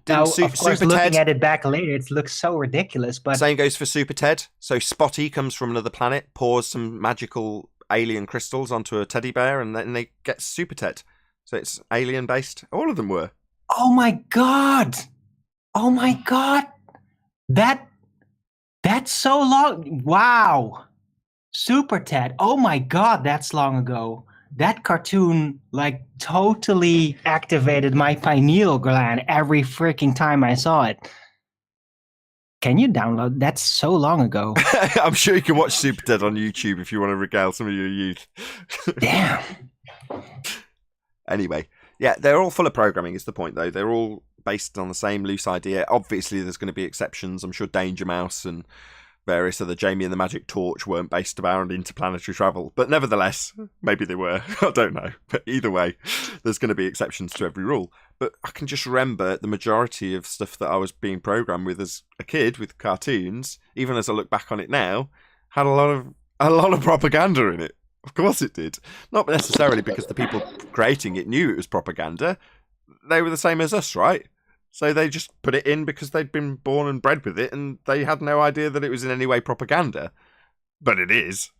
Now, of course, Super looking Ted, at it back later, it looks so ridiculous. But same goes for Super Ted. So Spotty comes from another planet, pours some magical alien crystals onto a teddy bear, and then they get Super Ted. So it's alien-based. All of them were. Oh my god! Oh my god! That's so long. Wow. Super Ted. Oh my god, that's long ago. That cartoon like totally activated my pineal gland every freaking time I saw it. Can you download? That's so long ago. I'm sure you can watch Super Ted on YouTube if you want to regale some of your youth. Damn. Anyway, yeah, they're all full of programming is the point, though. They're all based on the same loose idea. Obviously, there's going to be exceptions. I'm sure Danger Mouse and various other Jamie and the Magic Torch weren't based around interplanetary travel. But nevertheless, maybe they were. I don't know. But either way, there's going to be exceptions to every rule. But I can just remember the majority of stuff that I was being programmed with as a kid with cartoons, even as I look back on it now, had a lot of propaganda in it. Of course it did. Not necessarily because the people creating it knew it was propaganda. They were the same as us, right? So they just put it in because they'd been born and bred with it, and they had no idea that it was in any way propaganda. But it is.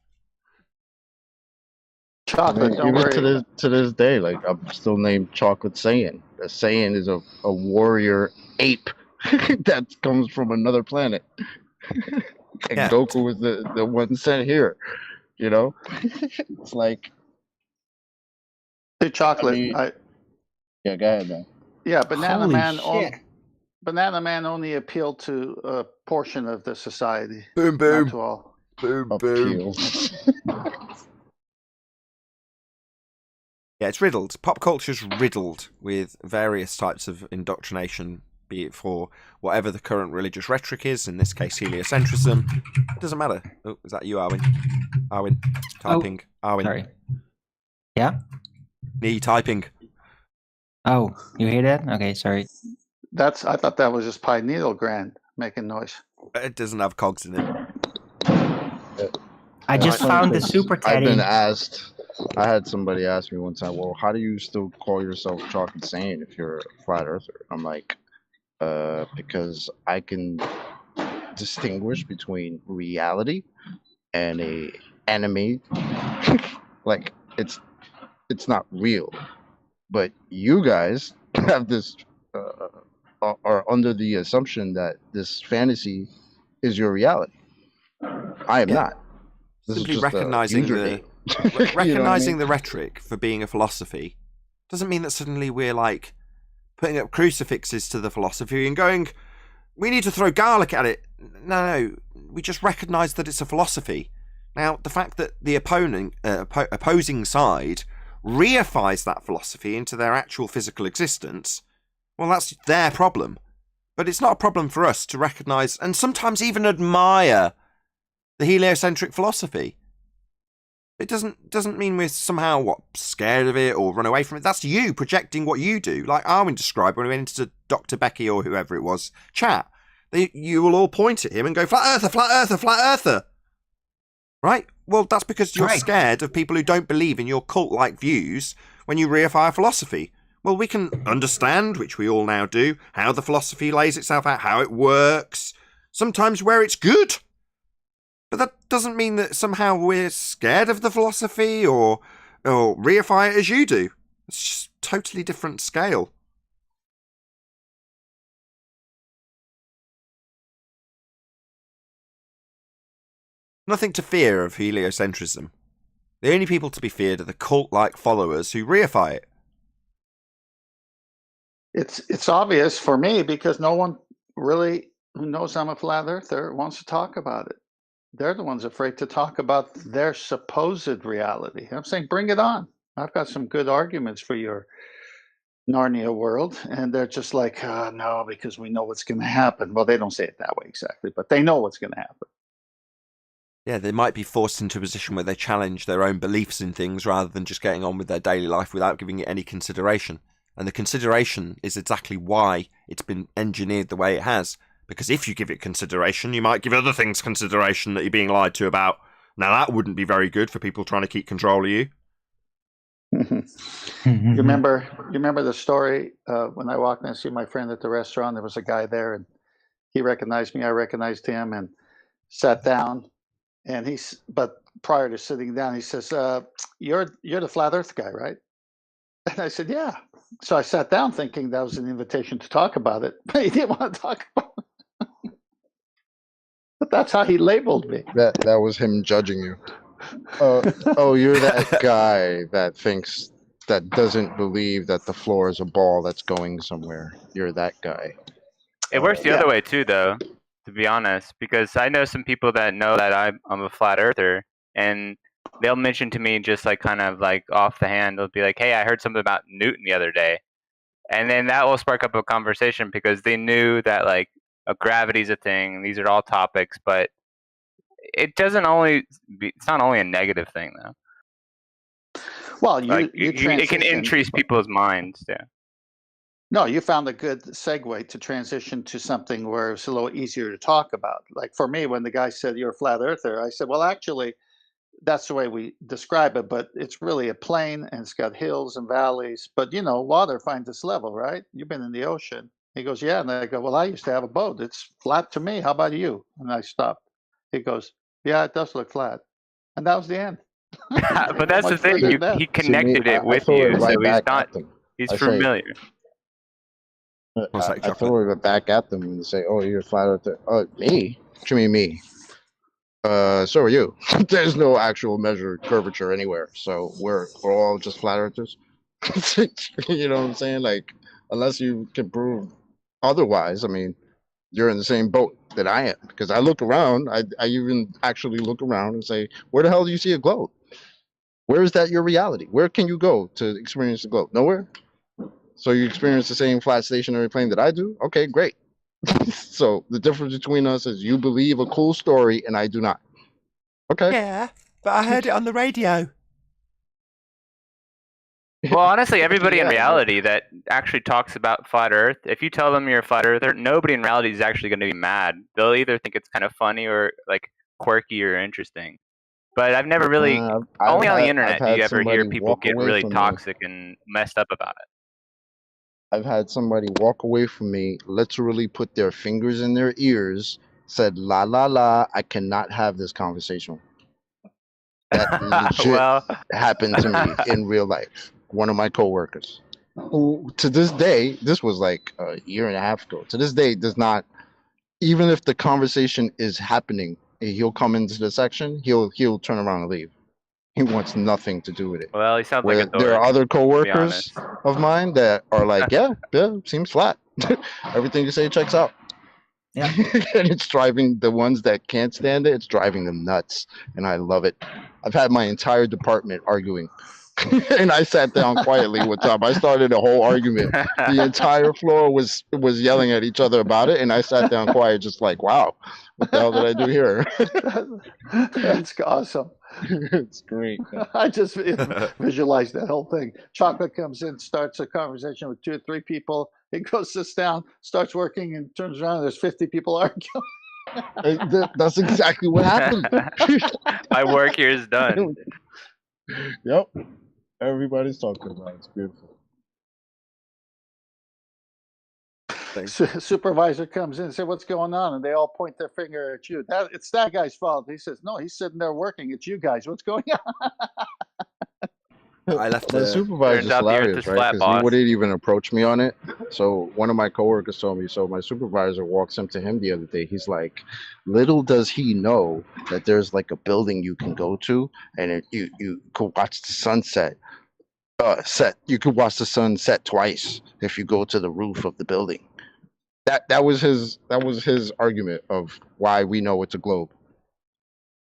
Chocolate, don't even worry. to this day, like I'm still named Chocolate Saiyan. A Saiyan is a warrior ape that comes from another planet. And Yeah. Goku was the one sent here. You know? It's like Hey, Chocolate. I mean- yeah, go ahead, man. Yeah, Banana Holy Man. shit. Banana Man only appealed to a portion of the society, Boom, not boom. to all. Boom, boom. Appeal. Yeah, it's riddled. Pop culture's riddled with various types of indoctrination, be it for whatever the current religious rhetoric is, in this case heliocentrism. It doesn't matter. Oh, is that you, Arwin? Arwin, typing. Arwin. Sorry. Yeah? Me typing. Oh, you hear that? Okay, sorry. I thought that was just pineal gland making noise. It doesn't have cogs in it. I just found the Super I've Teddy. been asked. I had somebody ask me one time, well, how do you still call yourself Chocolate Saiyan if you're a flat earther? I'm like, because I can distinguish between reality and a anime. Like it's not real, but you guys have this are under the assumption that this fantasy is your reality. I am Yeah. not. This Simply is just a recognizing username. recognizing You know what I mean? the rhetoric for being a philosophy doesn't mean that suddenly we're like putting up crucifixes to the philosophy and going, we need to throw garlic at it. No, we just recognize that it's a philosophy. Now, the fact that the opposing side reifies that philosophy into their actual physical existence, well, that's their problem. But it's not a problem for us to recognize and sometimes even admire the heliocentric philosophy. It doesn't mean we're somehow scared of it or run away from it. That's you projecting what you do, like Armin described when we went into Dr. Becky or whoever it was chat. You will all point at him and go, flat earther, flat earther, flat earther. Right? Well, that's because you're scared of people who don't believe in your cult-like views when you reify philosophy. Well, we can understand, which we all now do, how the philosophy lays itself out, how it works, sometimes where it's good. But that doesn't mean that somehow we're scared of the philosophy or reify it as you do. It's just totally different scale. Nothing to fear of heliocentrism. The only people to be feared are the cult-like followers who reify it. It's obvious for me because no one really who knows I'm a flat earther wants to talk about it. They're the ones afraid to talk about their supposed reality. I'm saying, bring it on. I've got some good arguments for your Narnia world. And they're just like, no, because we know what's going to happen. Well, they don't say it that way exactly, but they know what's going to happen. Yeah, they might be forced into a position where they challenge their own beliefs in things rather than just getting on with their daily life without giving it any consideration. And the consideration is exactly why it's been engineered the way it has. Because if you give it consideration, you might give other things consideration that you're being lied to about. Now, that wouldn't be very good for people trying to keep control of you. You remember the story when I walked in to see my friend at the restaurant? There was a guy there, and he recognized me. I recognized him, and sat down. And but prior to sitting down, he says, "You're the flat Earth guy, right?" And I said, "Yeah." So I sat down thinking that was an invitation to talk about it, but he didn't want to talk about it. But that's how he labeled me. That was him judging you. Oh, you're that guy that doesn't believe that the floor is a ball that's going somewhere. You're that guy. It works the other way too, though, to be honest, because I know some people that know that I'm a flat earther, and they'll mention to me just like kind of like off the hand, they'll be like, "Hey, I heard something about Newton the other day," and then that will spark up a conversation because they knew that like gravity's a thing, and these are all topics, but it's not only a negative thing though. Well, it can increase people's minds. Yeah. No, you found a good segue to transition to something where it's a little easier to talk about. Like for me, when the guy said you're a flat earther, I said, well, actually, that's the way we describe it, but it's really a plain and it's got hills and valleys. But water finds its level, right? You've been in the ocean. He goes, yeah. And I go, well, I used to have a boat. It's flat to me. How about you? And I stopped. He goes, yeah, it does look flat. And that was the end. But that's the thing. He connected it with you, so he's familiar. I throw it back at them and say, "Oh, you're a flat earther." Oh, me? What you mean me? So are you. There's no actual measured curvature anywhere, so we're all just flat earthers. You know what I'm saying? Like, unless you can prove otherwise, I mean, you're in the same boat that I am. Because I look around, I even actually look around and say, where the hell do you see a globe? Where is that your reality? Where can you go to experience the globe? Nowhere? So you experience the same flat stationary plane that I do? Okay, great. So the difference between us is you believe a cool story and I do not. Okay. Yeah, but I heard it on the radio. Well, honestly, everybody in reality that actually talks about flat Earth, if you tell them you're a flat earther, nobody in reality is actually going to be mad. They'll either think it's kind of funny or like quirky or interesting. But I've never really, only on the internet do you ever hear people get really toxic and messed up about it. I've had somebody walk away from me, literally put their fingers in their ears, said, la, la, la, I cannot have this conversation. That legit Well, happened to me in real life. One of my coworkers, who to this day, this was like a year and a half ago, to this day does not, even if the conversation is happening, he'll come into the section, he'll turn around and leave. He wants nothing to do with it. well, he sounds Where like a dork, there are other to be coworkers honest. of mine that are like, yeah, seems flat. Everything you say checks out. Yeah. And it's driving the ones that can't stand it, it's driving them nuts. And I love it. I've had my entire department arguing. And I sat down quietly one time. I started a whole argument. The entire floor was yelling at each other about it, and I sat down quiet, just like, wow, what the hell did I do here? That's awesome. It's great. I just visualized that whole thing. Chocolate comes in, starts a conversation with 2 or 3 people. He goes, sits down, starts working, and turns around. There's 50 people arguing. That's exactly what happened. My work here is done. Yep. Everybody's talking about it. It's beautiful. Supervisor comes in and says, "What's going on?" And they all point their finger at you. It's that guy's fault. He says, "No, he's sitting there working. It's you guys. What's going on?" I left The the supervisor's Turns out the earth hilarious, is right? flat, Because he boss. wouldn't even approach me on it. So one of my coworkers told me. So my supervisor walks up to him the other day. He's like, "Little does he know that there's like a building you can go to, and you could watch the sunset. You could watch the sun set twice if you go to the roof of the building." That was his argument of why we know it's a globe.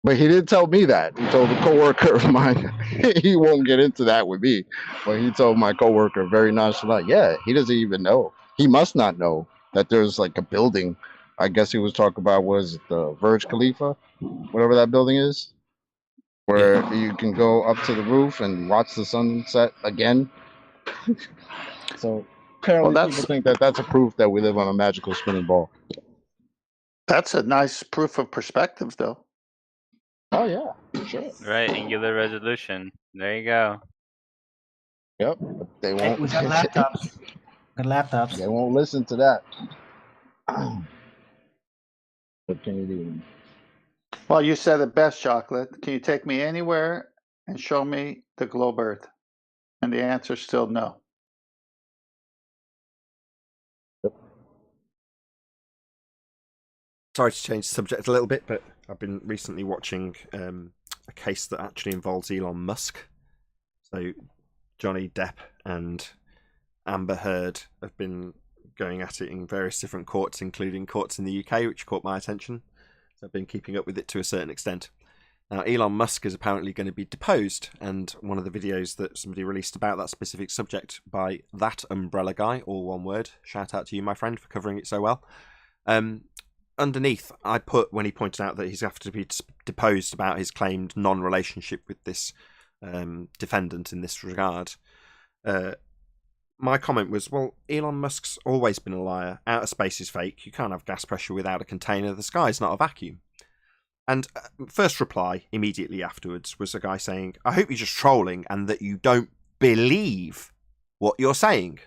But he didn't tell me that. He told a coworker of mine. He won't get into that with me. But he told my coworker very nonchalant, yeah, he doesn't even know. He must not know that there's like a building. I guess he was talking about was the Burj Khalifa, whatever that building is, where you can go up to the roof and watch the sunset again. So apparently people think that that's a proof that we live on a magical spinning ball. That's a nice proof of perspective, though. Oh yeah, sure. Right, angular resolution. There you go. Yep. They Hey, won't. we got laptops. Got laptops. They won't listen to that. What can you do? Well, you said it best, Chocolate. Can you take me anywhere and show me the globe Earth? And the answer is still no. Sorry to change the subject a little bit, but I've been recently watching a case that actually involves Elon Musk. So Johnny Depp and Amber Heard have been going at it in various different courts, including courts in the UK, which caught my attention. So I've been keeping up with it to a certain extent. Now, Elon Musk is apparently going to be deposed, and one of the videos that somebody released about that specific subject by That Umbrella Guy, all one word, shout out to you, my friend, for covering it so well. Underneath, I put, when he pointed out that he's going to be deposed about his claimed non-relationship with this defendant in this regard, my comment was, well, Elon Musk's always been a liar. Outer space is fake. You can't have gas pressure without a container. The sky's not a vacuum. And first reply, immediately afterwards, was a guy saying, I hope you're just trolling and that you don't believe what you're saying.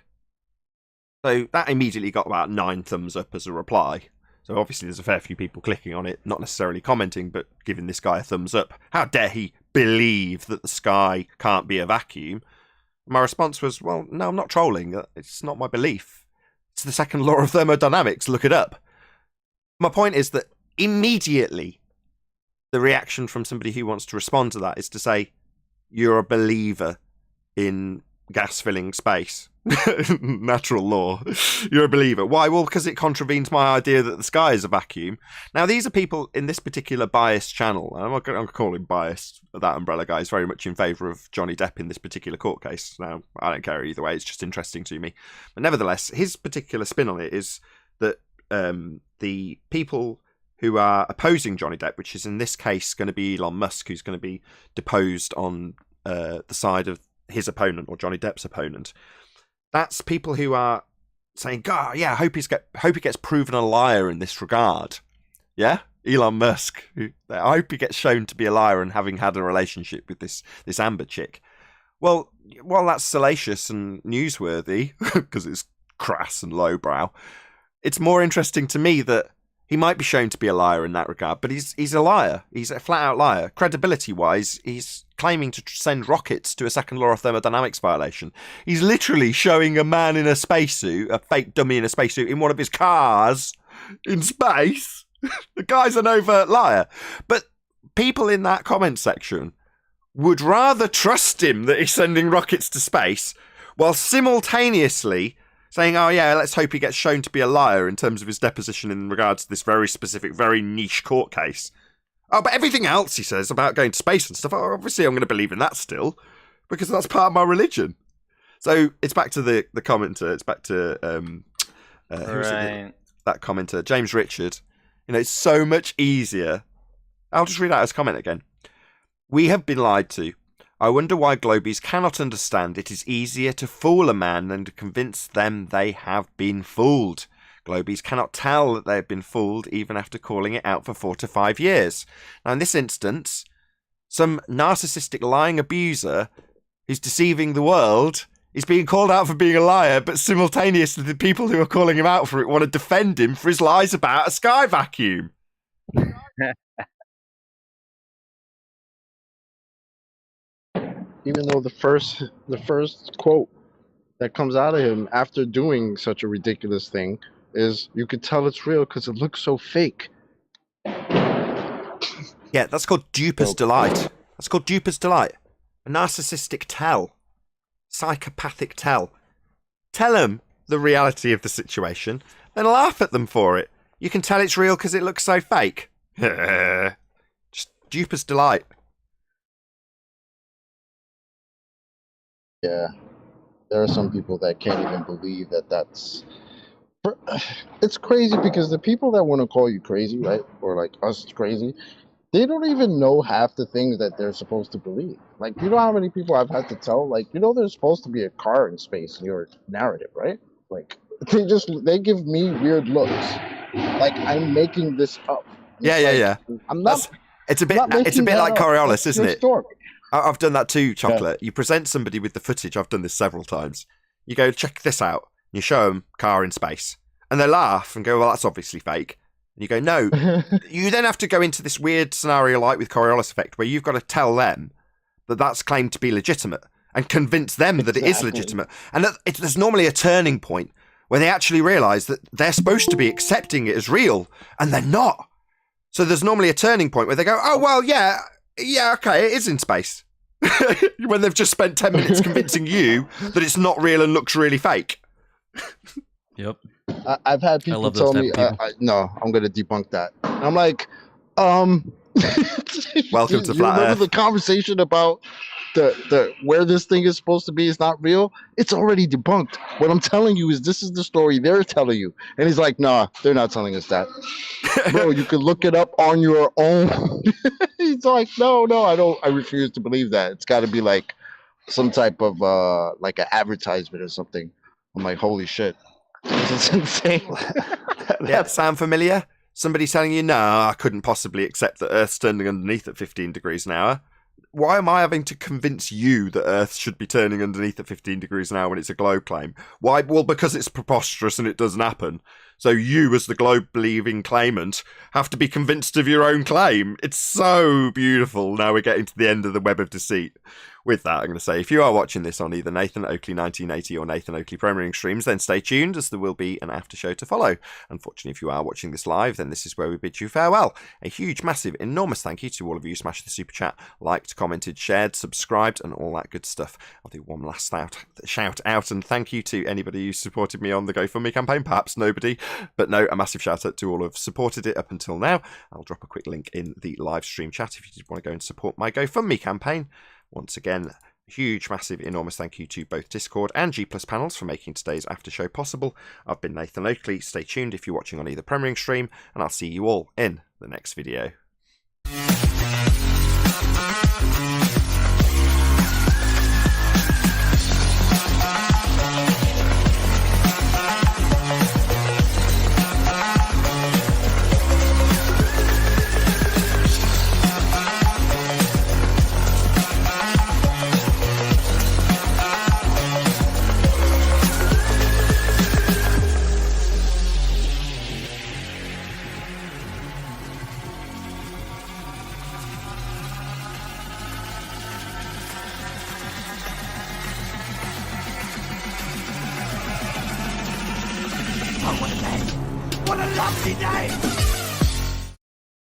So that immediately got about 9 thumbs up as a reply. So obviously there's a fair few people clicking on it, not necessarily commenting, but giving this guy a thumbs up. How dare he believe that the sky can't be a vacuum? My response was, well, no, I'm not trolling. It's not my belief. It's the second law of thermodynamics. Look it up. My point is that immediately the reaction from somebody who wants to respond to that is to say, you're a believer in gas filling space. Natural law. You're a believer. Why? Well, because it contravenes my idea that the sky is a vacuum. Now, these are people in this particular biased channel. I'm not going to call him biased. That Umbrella Guy is very much in favour of Johnny Depp in this particular court case. Now, I don't care either way. It's just interesting to me. But nevertheless, his particular spin on it is that the people who are opposing Johnny Depp, which is in this case going to be Elon Musk, who's going to be deposed on the side of his opponent or Johnny Depp's opponent. That's people who are saying, God, yeah, I hope he gets proven a liar in this regard. Yeah? Elon Musk. I hope he gets shown to be a liar and having had a relationship with this Amber chick. Well, while that's salacious and newsworthy, because it's crass and lowbrow. It's more interesting to me that he might be shown to be a liar in that regard, but he's a liar. He's a flat-out liar. Credibility-wise, he's claiming to send rockets to a second law of thermodynamics violation. He's literally showing a man in a spacesuit, a fake dummy in a spacesuit, in one of his cars in space. The guy's an overt liar. But people in that comment section would rather trust him that he's sending rockets to space, while simultaneously saying, oh yeah, let's hope he gets shown to be a liar in terms of his deposition in regards to this very specific, very niche court case. Oh, but everything else he says about going to space and stuff, obviously I'm going to believe in that still, because that's part of my religion. So it's back to the commenter, it's back to that commenter, James Richard. You know, it's so much easier. I'll just read out his comment again. We have been lied to. I wonder why Globies cannot understand it is easier to fool a man than to convince them they have been fooled. Globies cannot tell that they have been fooled even after calling it out for 4 to 5 years. Now, in this instance, some narcissistic lying abuser who's deceiving the world is being called out for being a liar, but simultaneously the people who are calling him out for it want to defend him for his lies about a sky vacuum. Even though the first quote that comes out of him after doing such a ridiculous thing is, you could tell it's real because it looks so fake. Yeah, that's called duper's delight. That's called duper's delight. A narcissistic tell. Psychopathic tell. Tell them the reality of the situation, then laugh at them for it. You can tell it's real because it looks so fake. Just duper's delight. Yeah, there are some people that can't even believe that that's... It's crazy because the people that want to call you crazy, right, or like us crazy, they don't even know half the things that they're supposed to believe. Like, you know how many people I've had to tell, like, you know there's supposed to be a car in space in your narrative, right? Like, they give me weird looks. Like, I'm making this up. Yeah. I'm not... It's a bit like Coriolis, isn't it? Story. I've done that too, Chocolate. Yeah. You present somebody with the footage. I've done this several times. You go, check this out. You show them car in space. And they laugh and go, well, that's obviously fake. And you go, no. You then have to go into this weird scenario like with Coriolis effect where you've got to tell them that that's claimed to be legitimate and convince them that it is legitimate. And there's normally a turning point where they actually realise that they're supposed to be accepting it as real and they're not. So there's normally a turning point where they go, oh, well, yeah, okay, it is in space. When they've just spent 10 minutes convincing you that it's not real and looks really fake. Yep. I've had people tell me, no, I'm going to debunk that. And I'm like, welcome to Flat Earth. Remember the conversation about the where this thing is supposed to be is not real? It's already debunked. What I'm telling you is this is the story they're telling you. And he's like, nah, they're not telling us that. Bro, you can look it up on your own. He's like, no, I refuse to believe that. It's got to be like some type of like an advertisement or something. I'm like, holy shit. This is insane. Yeah, sound familiar? Somebody telling you, no, I couldn't possibly accept that Earth's turning underneath at 15 degrees an hour. Why am I having to convince you that Earth should be turning underneath at 15 degrees an hour when it's a globe claim? Why? Well, because it's preposterous and it doesn't happen. So you, as the globe-believing claimant, have to be convinced of your own claim. It's so beautiful. Now we're getting to the end of the web of deceit. With that, I'm going to say, if you are watching this on either Nathan Oakley 1980 or Nathan Oakley Premiering streams, then stay tuned, as there will be an after show to follow. Unfortunately, if you are watching this live, then this is where we bid you farewell. A huge, massive, enormous thank you to all of you who smashed the super chat, liked, commented, shared, subscribed, and all that good stuff. I'll do one last shout out, and thank you to anybody who supported me on the GoFundMe campaign. Perhaps nobody, but no, a massive shout out to all who have supported it up until now. I'll drop a quick link in the live stream chat if you did want to go and support my GoFundMe campaign. Once again, huge, massive, enormous thank you to both Discord and G+ panels for making today's after show possible. I've been Nathan Oakley. Stay tuned if you're watching on either Premiering stream, and I'll see you all in the next video. What a lovely day!